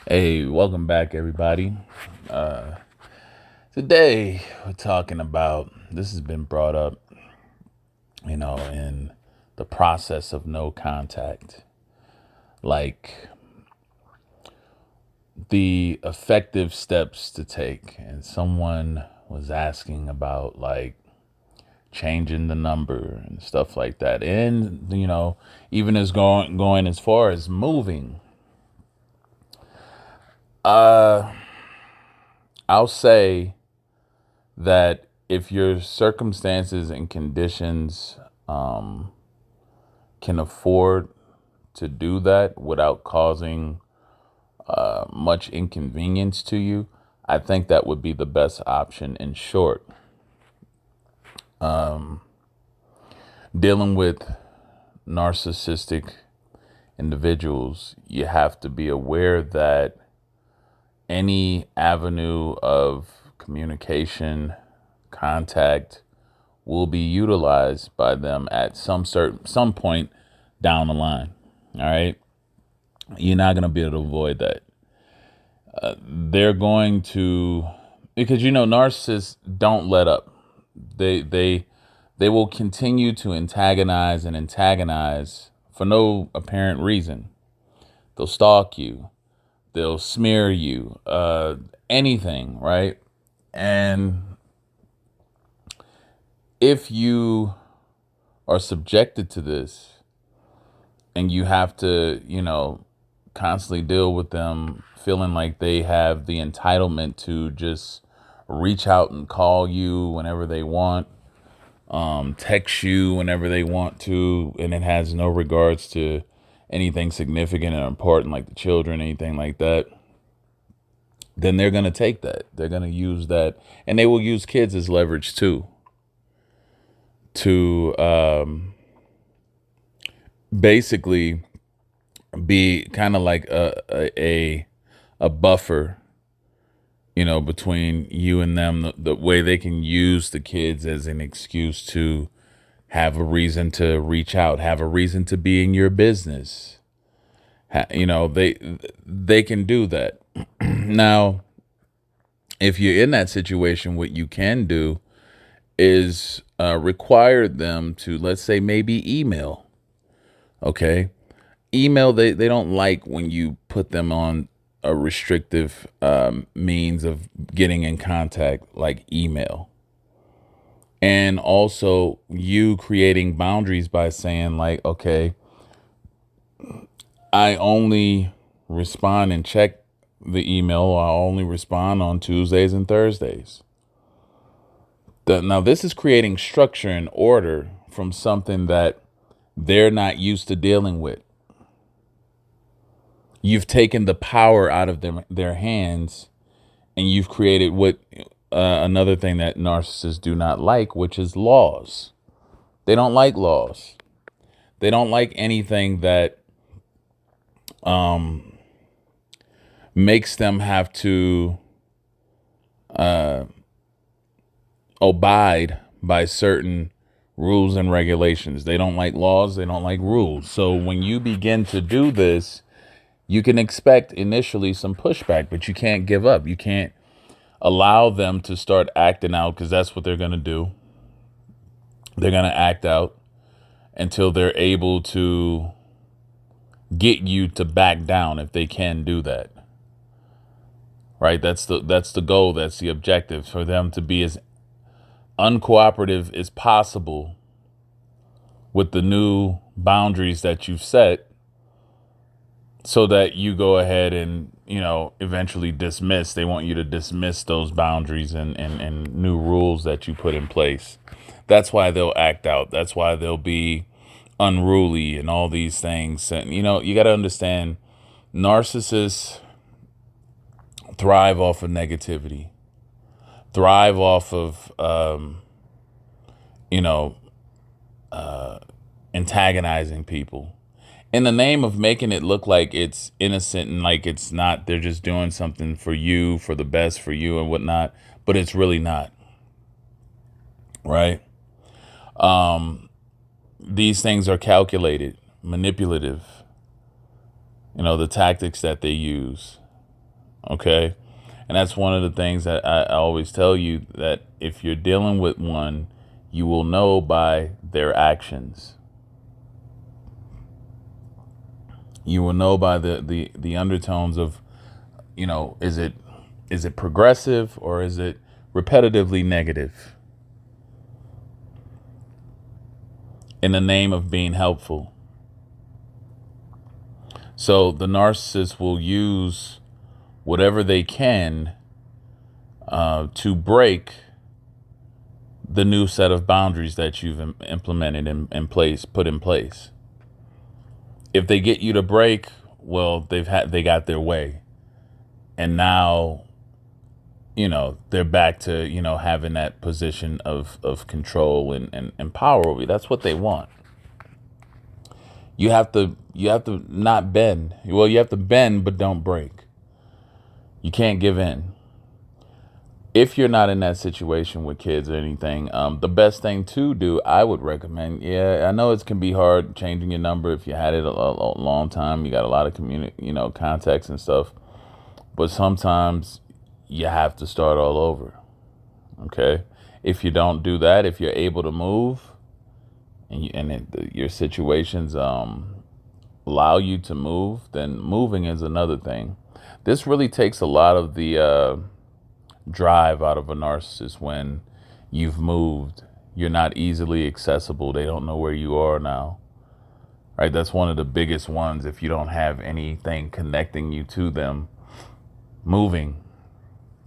Hey, welcome back, everybody. Uh, Today, we're talking about this has been brought up, in the process of no contact, like the effective steps to take. And someone was asking about like changing the number and stuff like that. And, even as going as far as moving, uh, I'll say that if your circumstances and conditions can afford to do that without causing much inconvenience to you, I think that would be the best option. In short, dealing with narcissistic individuals, you have to be aware that any avenue of communication, contact will be utilized by them at some point down the line. All right. You're not going to be able to avoid that. They're going to, because narcissists don't let up. They will continue to antagonize for no apparent reason. They'll stalk you. They'll smear you. Anything, right? And if you are subjected to this and you have to, constantly deal with them feeling like they have the entitlement to just reach out and call you whenever they want, text you whenever they want to, and it has no regards to anything significant or important like the children, anything like that, then they're going to take that. They're going to use that, and they will use kids as leverage too, to basically be kind of like a buffer, between you and them. The way they can use the kids as an excuse to have a reason to reach out, have a reason to be in your business. They can do that. Now, if you're in that situation, what you can do is require them to, let's say, maybe email. Okay. Email, they don't like when you put them on a restrictive means of getting in contact like email. And also you creating boundaries by saying like, okay, I only respond and check the email, or I only respond on Tuesdays and Thursdays. Now this is creating structure and order from something that they're not used to dealing with. You've taken the power out of their hands, and you've created what another thing that narcissists do not like, which is laws. They don't like laws. They don't like anything that makes them have to abide by certain rules and regulations. They don't like laws. They don't like rules. So when you begin to do this, you can expect initially some pushback, but you can't give up. You can't allow them to start acting out, because that's what they're going to do. They're going to act out until they're able to get you to back down, if they can do that. Right? That's the goal. That's the objective, for them to be as uncooperative as possible with the new boundaries that you've set, so that you go ahead and, eventually dismiss. They want you to dismiss those boundaries and new rules that you put in place. That's why they'll act out. That's why they'll be unruly and all these things. And, you got to understand, narcissists thrive off of negativity, thrive off of, antagonizing people in the name of making it look like it's innocent and like it's not. They're just doing something for you, for the best for you and whatnot, but it's really not. Right? These things are calculated, manipulative, the tactics that they use. Okay. And that's one of the things that I always tell you, that if you're dealing with one, you will know by their actions. You will know by the undertones of, is it progressive or is it repetitively negative in the name of being helpful. So the narcissist will use whatever they can to break the new set of boundaries that you've implemented put in place. If they get you to break, well, they got their way, and now, they're back to, having that position of control and power over you. That's what they want. You have to not bend. Well, you have to bend, but don't break. You can't give in. If you're not in that situation with kids or anything, the best thing to do, I would recommend, I know it can be hard changing your number if you had it a long time. You got a lot of contacts and stuff. But sometimes you have to start all over. Okay? If you don't do that, if you're able to move and your situations allow you to move, then moving is another thing. This really takes a lot of the drive out of a narcissist. When you've moved, you're not easily accessible. They don't know where you are now. Right? That's one of the biggest ones. If you don't have anything connecting you to them, moving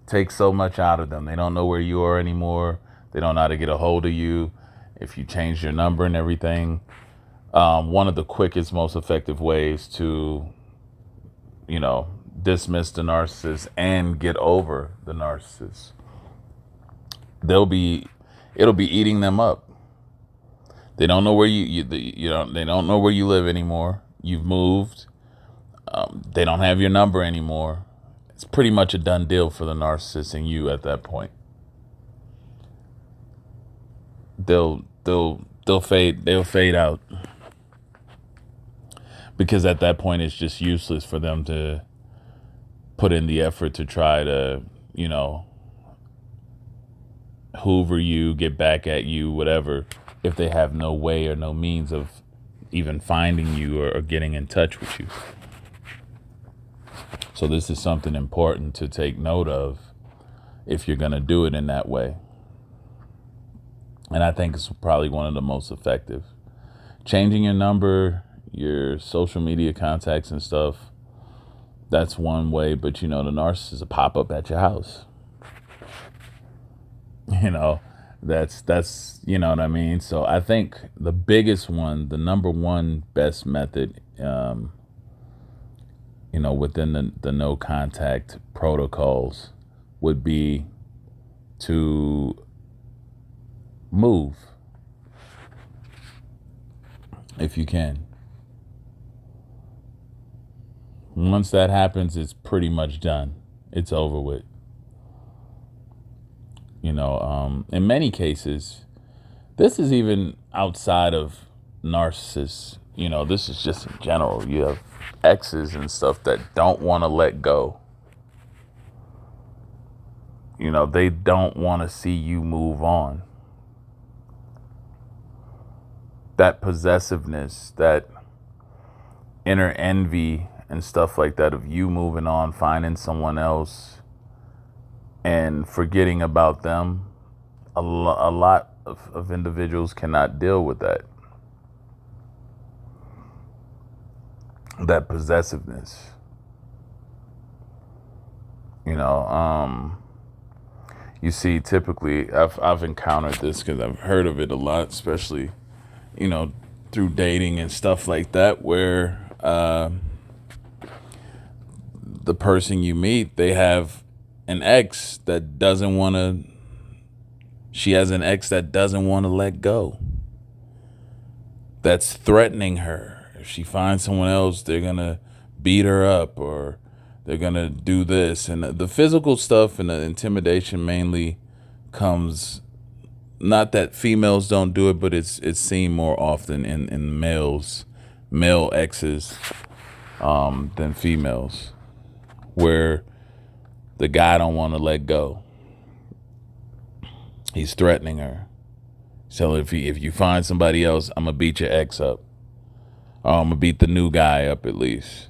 takes so much out of them. They don't know where you are anymore. They don't know how to get a hold of you. If you change your number and everything, one of the quickest, most effective ways to, dismiss the narcissist and get over the narcissist, it'll be eating them up. They don't know where they don't know where you live anymore. You've moved. They don't have your number anymore. It's pretty much a done deal for the narcissist and you at that point. They'll fade out, because at that point it's just useless for them to put in the effort to try to, hoover you, get back at you, whatever, if they have no way or no means of even finding you or getting in touch with you. So this is something important to take note of if you're going to do it in that way. And I think it's probably one of the most effective. Changing your number, your social media contacts and stuff, that's one way. But, the narcissist will pop up at your house. That's you know what I mean? So I think the biggest one, the number one best method, within the no contact protocols would be to move if you can. Once that happens, it's pretty much done. It's over with. In many cases, this is even outside of narcissists. This is just in general. You have exes and stuff that don't want to let go. They don't want to see you move on. That possessiveness, that inner envy and stuff like that of you moving on, finding someone else and forgetting about them. A lot of individuals cannot deal with that. That possessiveness. You see, typically, I've encountered this because I've heard of it a lot, especially, through dating and stuff like that, where the person you meet, they have an ex that doesn't want to. She has an ex that doesn't want to let go. That's threatening her. If she finds someone else, they're gonna beat her up, or they're gonna do this. And the physical stuff and the intimidation mainly comes, not that females don't do it, but it's seen more often in male exes than females, where The guy don't want to let go. He's threatening her. So if you find somebody else, I'm going to beat your ex up. Or I'm going to beat the new guy up at least.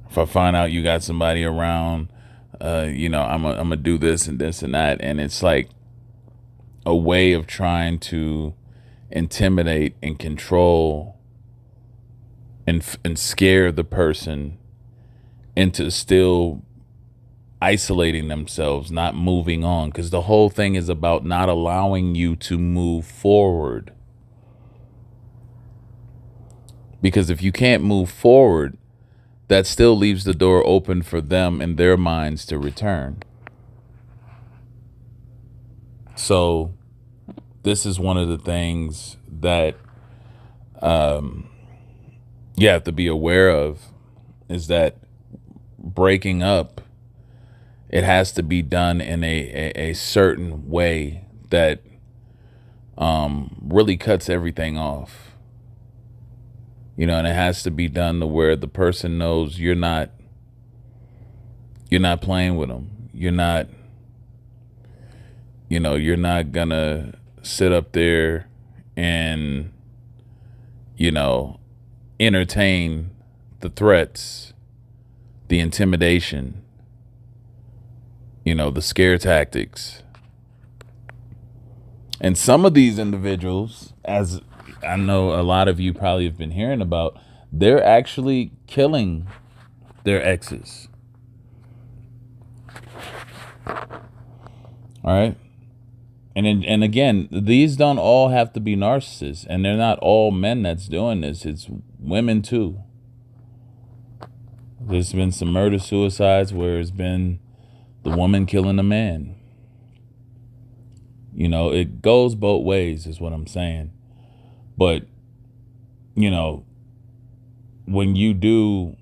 If I find out you got somebody around, I'm going to do this and this and that. And it's like a way of trying to intimidate and control and scare the person into still isolating themselves, not moving on. Because the whole thing is about not allowing you to move forward. Because if you can't move forward, that still leaves the door open for them in their minds to return. So this is one of the things that you have to be aware of, is that breaking up, it has to be done in a certain way that really cuts everything off. And it has to be done to where the person knows you're not playing with them. You're not gonna sit up there and, entertain the threats, the intimidation, the scare tactics. And some of these individuals, as I know a lot of you probably have been hearing about, they're actually killing their exes. All right. And again, these don't all have to be narcissists, and they're not all men that's doing this. It's women too. There's been some murder suicides where it's been the woman killing the man. It goes both ways is what I'm saying. But, when you do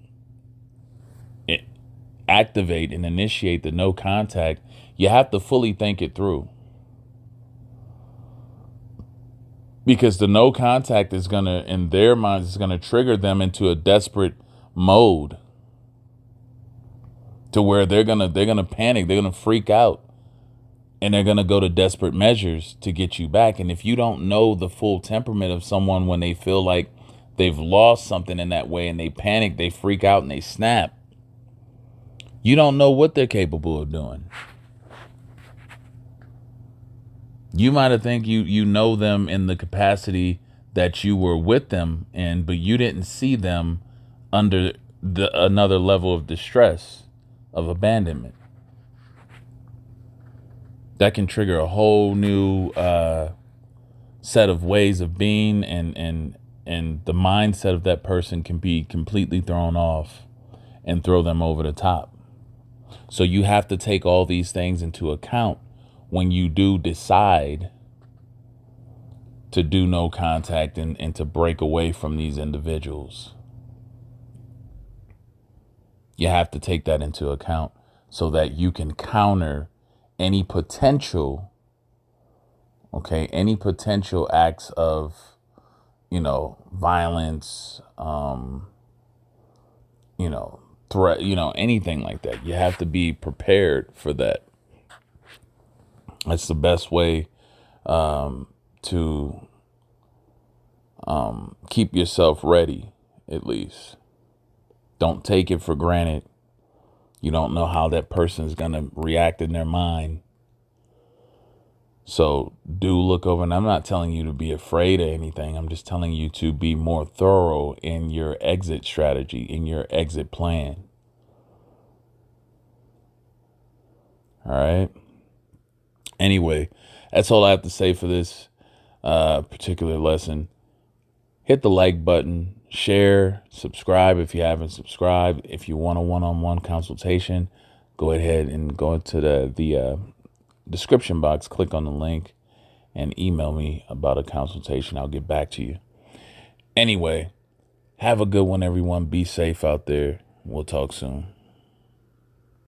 activate and initiate the no contact, you have to fully think it through. Because the no contact is going to, in their minds, is going to trigger them into a desperate mode to where they're going to panic, they're going to freak out, and they're going to go to desperate measures to get you back. And if you don't know the full temperament of someone when they feel like they've lost something in that way and they panic, they freak out and they snap, you don't know what they're capable of doing. You might have think you know them in the capacity that you were with them in, but you didn't see them under another level of distress, of abandonment. That can trigger a whole new set of ways of being, and the mindset of that person can be completely thrown off and throw them over the top. So you have to take all these things into account when you do decide to do no contact and to break away from these individuals. You have to take that into account so that you can counter any potential acts of, violence, threat, anything like that. You have to be prepared for that. That's the best way to keep yourself ready, at least. Don't take it for granted. You don't know how that person is going to react in their mind. So do look over, and I'm not telling you to be afraid of anything. I'm just telling you to be more thorough in your exit strategy, in your exit plan. All right. Anyway, that's all I have to say for this particular lesson. Hit the like button, share, subscribe if you haven't subscribed. If you want a one-on-one consultation, go ahead and go to the description box, click on the link, and email me about a consultation. I'll get back to you. Anyway, have a good one, everyone. Be safe out there. We'll talk soon.